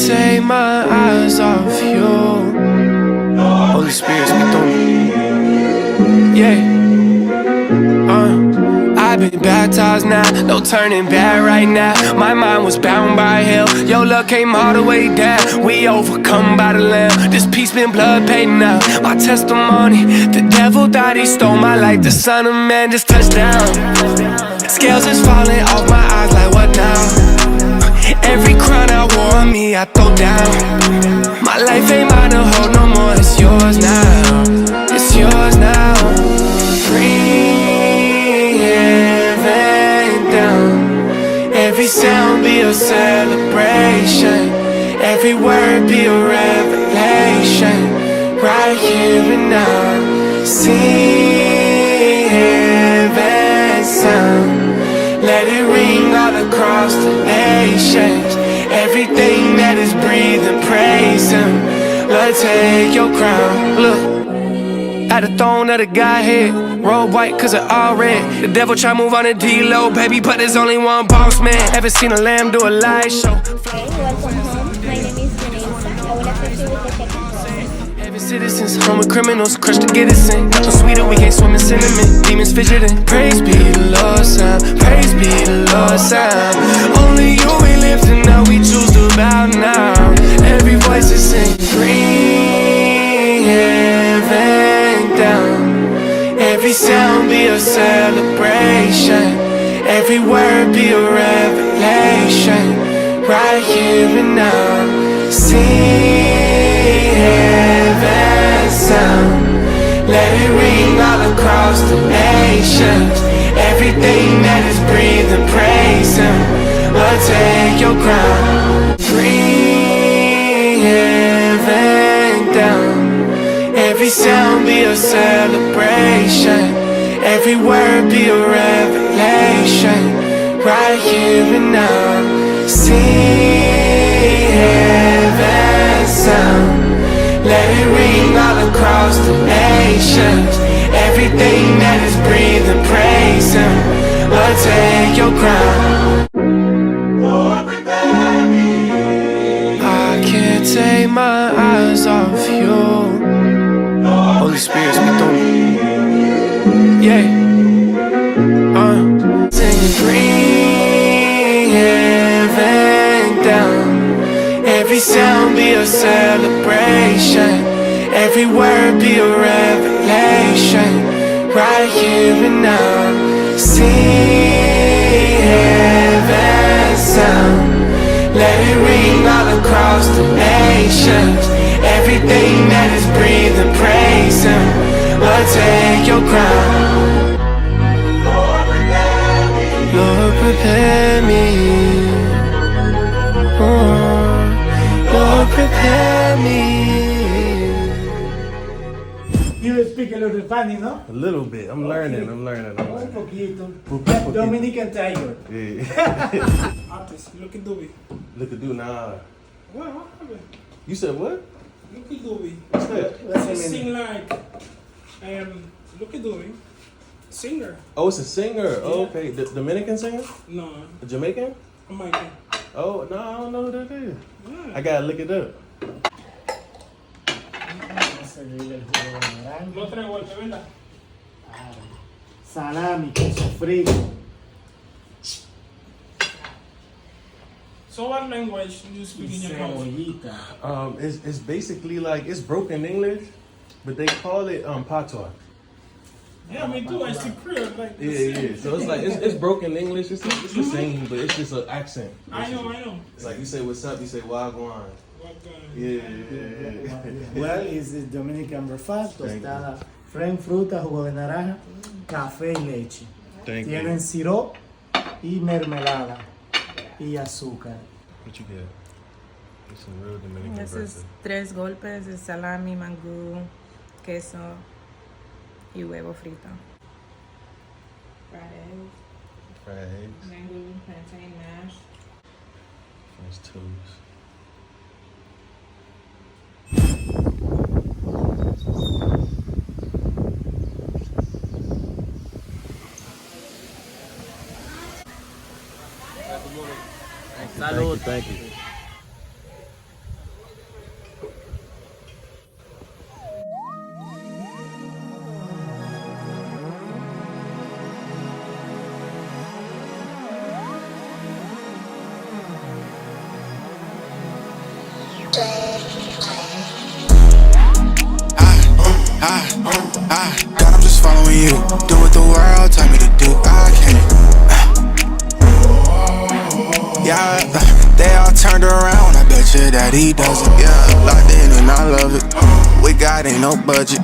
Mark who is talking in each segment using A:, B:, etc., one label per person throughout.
A: take my eyes off you. Holy Spirit, speak through me. Yeah. I've been baptized now, no turning back right now. My mind was bound by hell, your love came all the way down. We overcome by the Lamb, this peace been blood paid now. My testimony, the devil thought he stole my life. The Son of Man just touched down. Scales is falling off my eyes like what now? Every crown I wore on me I throw down. My life ain't mine to hold no more, it's yours now. It's yours now. Bring heaven down. Every sound be a celebration. Every word be a revelation. Right here and now. Sing heaven's sound. Let it ring all across the nations. Everything that is breathing, praise Him. Lord, take your crown. Look. At the throne of the Godhead, robe white cause it all red. The devil try move on the D-low, baby, but there's only one boss man. Ever seen a lamb do a live show?
B: Hey, welcome home. My name is Vanessa. I will assist you with the check-in process.
A: Every citizens, home with criminals, crushed to get us in. Nothing sweeter, we can't swim in cinnamon. Demons fidgeting. Praise be the Lord's sound. Praise be the Lord's sound. Only you we lifting up, we choose to bow now. Every voice is singing. Bring heaven down. Every sound be a celebration. Every word be a revelation. Right here and now. Sing heaven's sound. Let it ring all across the nations. Everything that is breathing, praise Him. Lord, take your crown. Bring heaven down. Every sound be a celebration. Every word be a revelation. Right here and now. Sing heaven's sound. Let it ring all across the nations. Everything that is breathing, praise Him. Lord, take your crown. Lord, prepare me. I can't take my eyes off you. Holy Spirit, speak through me. Yeah. Singing, bring heaven down. Every sound be a celebration. Every word be a revelation. Right here and now. Sing heaven's sound. Let it ring all across the nations. Everything that is breathing, praise Him. Lord, take your crown. Lord, prepare me. Oh, Lord, prepare me.
C: You speak a little Spanish, no?
D: A little bit. I'm learning. I'm learning.
C: Un poquito. Dominican tiger.
D: Yeah.
C: Artist, look at Dewey.
D: Look at do nah.
C: What happened?
D: You said what?
C: Look at Dewey.
D: What's that?
C: Let's sing like, look at Dewey. Singer.
D: Oh, it's a singer.
C: Yeah.
D: Oh, okay. The Dominican singer?
C: No,
D: A Jamaican?
C: Jamaican.
D: Oh, no, I don't know who that is.
C: Yeah.
D: I gotta look it up.
C: No trae golpe, ¿verdad?
E: Salami, queso frito.
C: So what language you speak in your house?
E: Cebollita.
D: It's basically like, it's broken English, but they call it patois.
C: Yeah, me too. I speak Creole like
D: Yeah,
C: the same.
D: yeah. So it's like, it's broken English. It's the same, but it's just an accent.
C: I know.
D: It's like you say what's up, you say wagwan. Yeah.
E: Well, it's the Dominican breakfast, tostada, fren, fruta, jugo de naranja, café y leche.
D: Thank
E: Tienen sirope y mermelada y azúcar.
D: What you get? It's some real Dominican
F: This
D: breakfast.
F: is 3 golpes de salami, mangú, queso y huevo frito. Fried eggs,
D: Fried eggs,
F: mango, plantain mash.
D: French toast.
G: Salud.
D: Thank you.
A: God, I'm just following you. Do what the world tell me to do. I can't. Yeah, they all turned around. I bet you that he doesn't. Yeah, locked in and I love it. We got ain't no budget.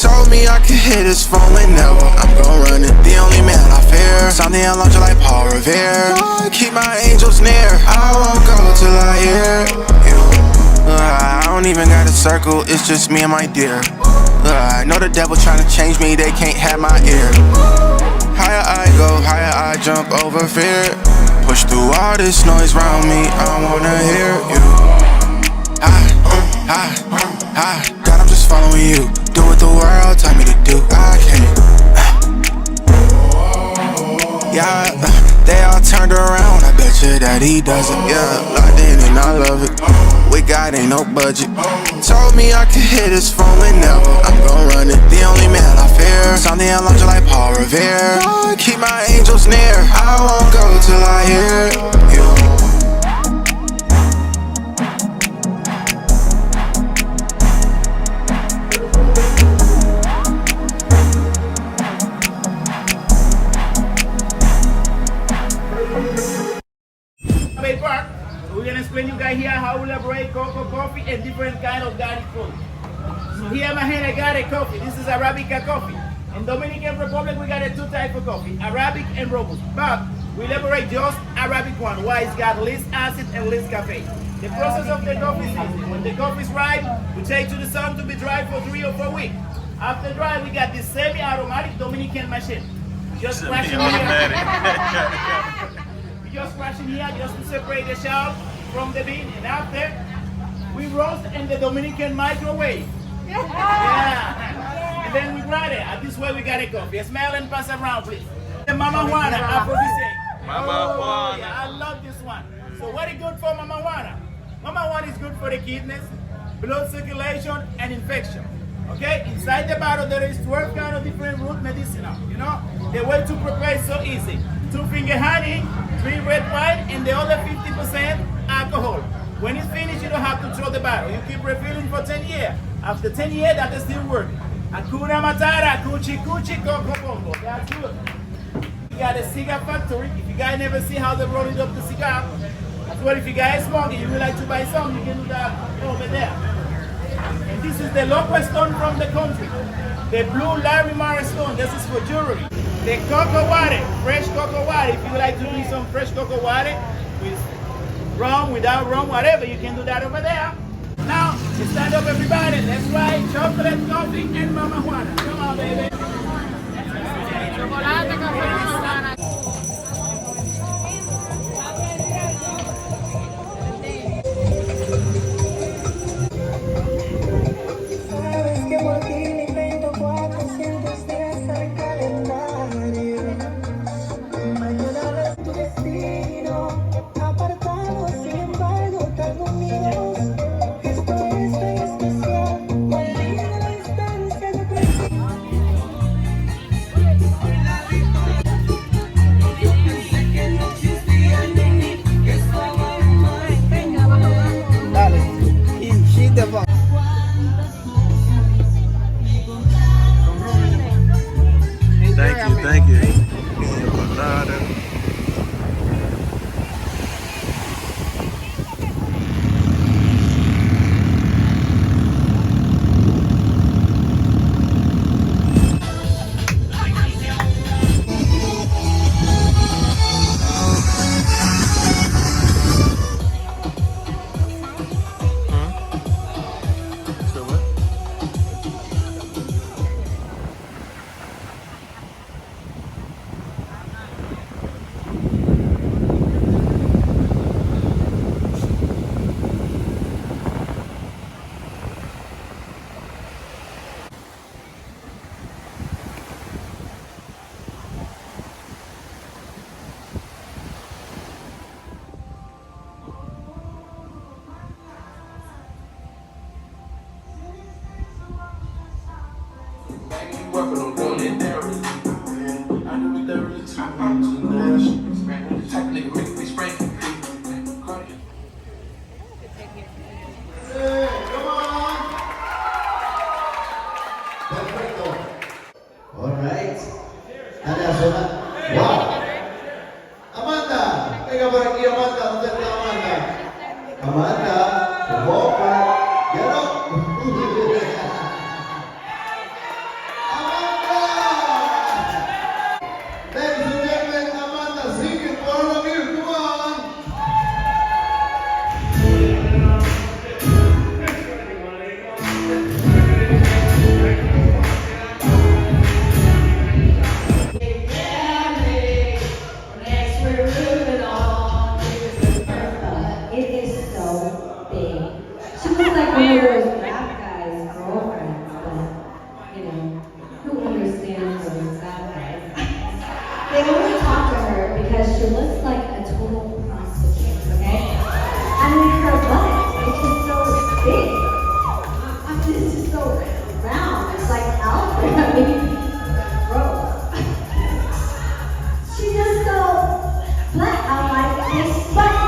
A: Told me I could hit his phone whenever I'm gon' run it. The only man I fear. Something larger like Paul Revere. Lord, keep my angels near. I won't go till I hear you. I don't even got a circle. It's just me and my dear. I know the devil tryna change me. They can't have my ear. Higher I go, higher I jump over fear. Push through all this noise around me, I wanna hear you. God, I'm just following you. Do what the world tell me to do. I can't. Yeah, they all turned around. I bet you that he doesn't. Yeah, locked in and I love it. We got ain't no budget. Told me I could hit his phone whenever I'm gon' run it. The only man I fear. Something larger like Paul Revere. Lord, keep my angels near. I won't go till I hear you.
G: Park. We're gonna explain you guys here how we elaborate cocoa coffee and different kind of garlic food. So here in my hand I got a coffee. This is Arabica coffee. In Dominican Republic we got a two type of coffee, Arabic and Robust. But we elaborate just Arabic one, why it's got less acid and less caffeine. The process of the coffee is easy. When the coffee is ripe, we take to the sun to be dry for 3 or 4 weeks. After dry, we got this semi-automatic Dominican machine. Just crush it here. We just crush it here just to separate the shell from the bean. And after, we roast in the Dominican microwave. Yeah. And then we grind it. This way we got a coffee. Smell and pass around, please. The Mama Juana, Aphrodisiac.
D: Mama Juana.
G: Yeah, I love this one. So what is good for Mama Juana? Mama Juana is good for the kidneys, blood circulation, and infection. Okay, inside the bottle there is 12 kind of different root medicinal. You know, the way to prepare is so easy. 2-finger honey, 3 red wine, and the other 50% alcohol. When it's finished, you don't have to throw the bottle. You keep refilling for 10 years. After 10 years, that is still working. Hakuna Matata, Cuchi Cuchi, Coco Bongo. That's good. You got a cigar factory. If you guys never see how they roll it up the cigar, that's what if you guys smoking, you would like to buy some, you can do that over there. And this is the locust stone from the country. The blue Larimar stone, this is for jewelry. The cocoa water, fresh cocoa water. If you would like to drink some fresh cocoa water with rum, without rum, whatever, you can do that over there. Now, stand up everybody, let's try chocolate coffee and Mama Juana. Come on, baby. Chocolate, coffee, Mama Juana.
D: Thank you.
A: Working on doing it there. I knew it there was too much and type of nigga make me spray.
H: Hey, come on! Venga por aquí, Amanda. ¿Dónde está Amanda? Amanda, come on, get up. Amanda! Ladies and gentlemen, Amanda singing for all of you. Come on.
I: It is so big. She was like one of those rap guys' girlfriends, but you know, who understands those rap guys? They only talk to her because she looks like a total prostitute, okay? I mean, her butt is just so big. I mean, it's just so round. It's like Alfred. I mean, gross. She's just so flat. I'm like, it's flat.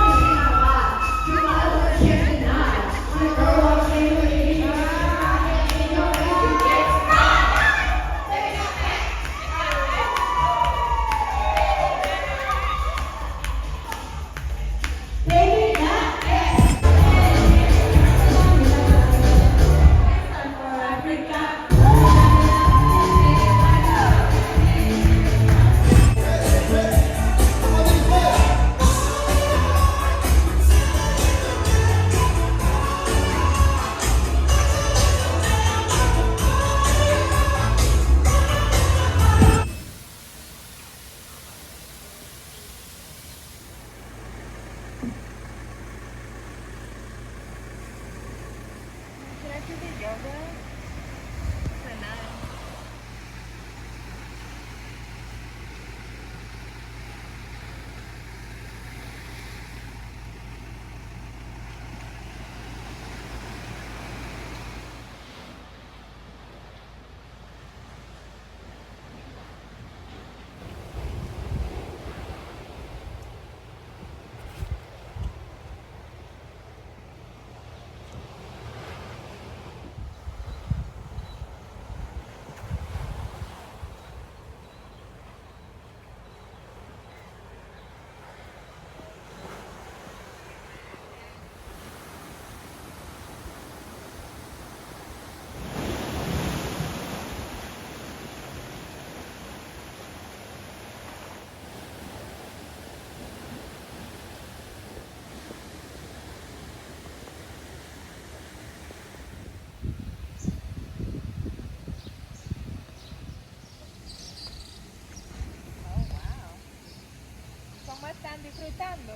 F: ¿Cómo están disfrutando?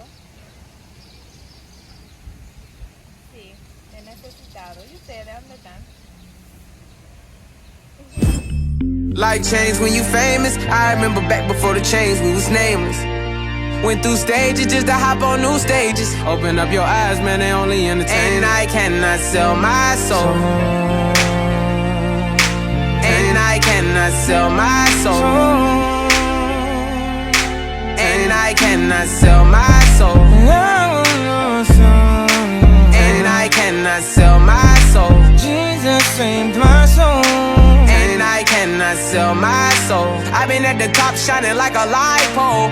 F: Sí, he necesitado. ¿Y ustedes dónde están?
A: Life changed when you famous. I remember back before the change, we was nameless. Went through stages just to hop on new stages. Open up your eyes, man, they only entertain. And I cannot sell my soul. And I cannot sell my soul. And I cannot sell my soul. And I cannot sell my soul. Jesus saved my soul. And I cannot sell my soul. I've been at the top shining like a light pole.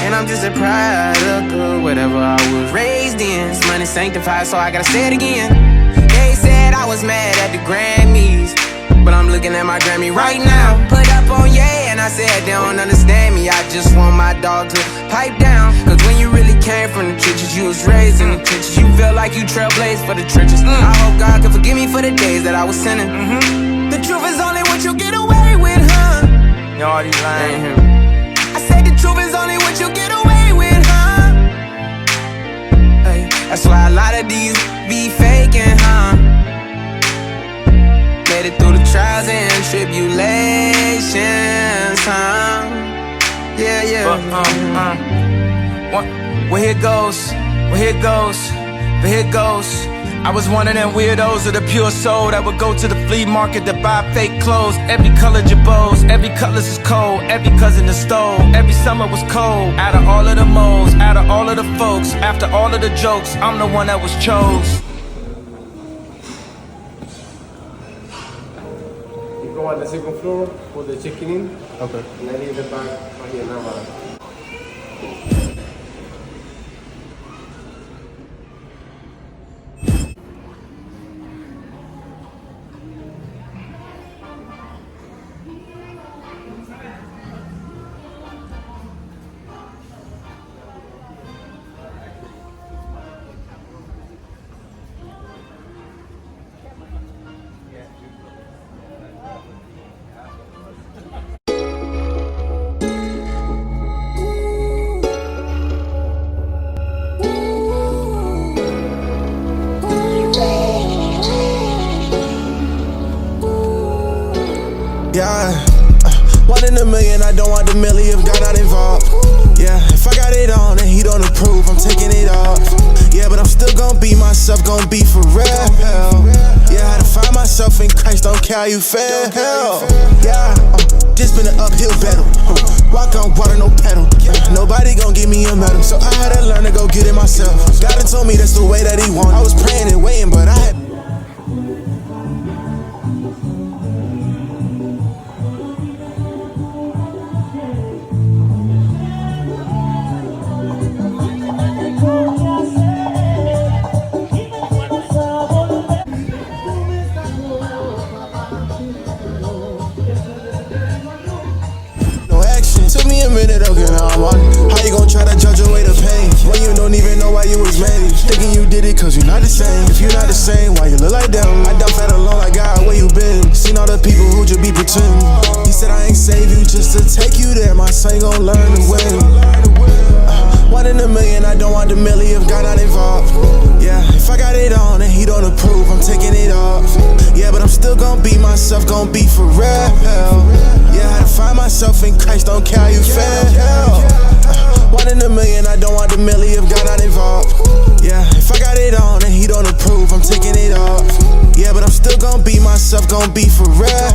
A: And I'm just a product of whatever I was raised in. This money sanctified, so I gotta say it again. They said I was mad at the Grammys, but I'm looking at my Grammy right now. Put up on yeah, and I said they don't understand me. I just want my dog to pipe down. Cause when you really came from the trenches, you was raised in the trenches. You felt like you trailblazed for the trenches. I hope God can forgive me for the days that I was sinning. The truth is only what you get away with, huh? You already lying. I said the truth is only what you get away with, huh? Hey, that's why a lot of these be faking, huh? Made it through the trials and tribulations, huh? Yeah, yeah.
J: Well, here goes, but here goes. I was one of them weirdos of the pure soul that would go to the flea market to buy fake clothes. Every color jabos, every colors is cold, every cousin is stole. Every summer was cold. Out of all of the moles, out of all of the folks, after all of the jokes, I'm the one that was chose.
D: You go on the second floor for the checking in. Okay. And then in the back, right here, now.
J: a million, I don't want the Melia if God not involved. Yeah, if I got it on and he don't approve, I'm taking it off. Yeah, but I'm still gonna be myself, gonna be for real. Yeah, how to find myself in Christ, don't care how you feel. Yeah, this been an uphill battle. Walk on water, no pedal. Nobody gon' give me a medal, so I had to learn to go get it myself. God had told me that's the way that he wanted. I was praying and waiting, but I had took me a minute, okay, now I'm on it. How you gon' try to judge away the pain when you don't even know why you was made? Thinking you did it cause you're not the same. If you're not the same, why you look like them? I done fed alone like God, where you been? Seen all the people who just be pretending. He said I ain't save you just to take you there. My son gon' learn to win. 1 in a million, I don't want the Melia if God not involved. Yeah, if I got it on and he don't approve, I'm taking it off. Yeah, but I'm still gonna be myself, gonna be for real. Yeah, how to find myself in Christ, don't care how you feel. 1 in a million, I don't want the Melia if God not involved. Yeah, if I got it on and he don't approve, I'm taking it off. Yeah, but I'm still gonna be myself, gonna be for real.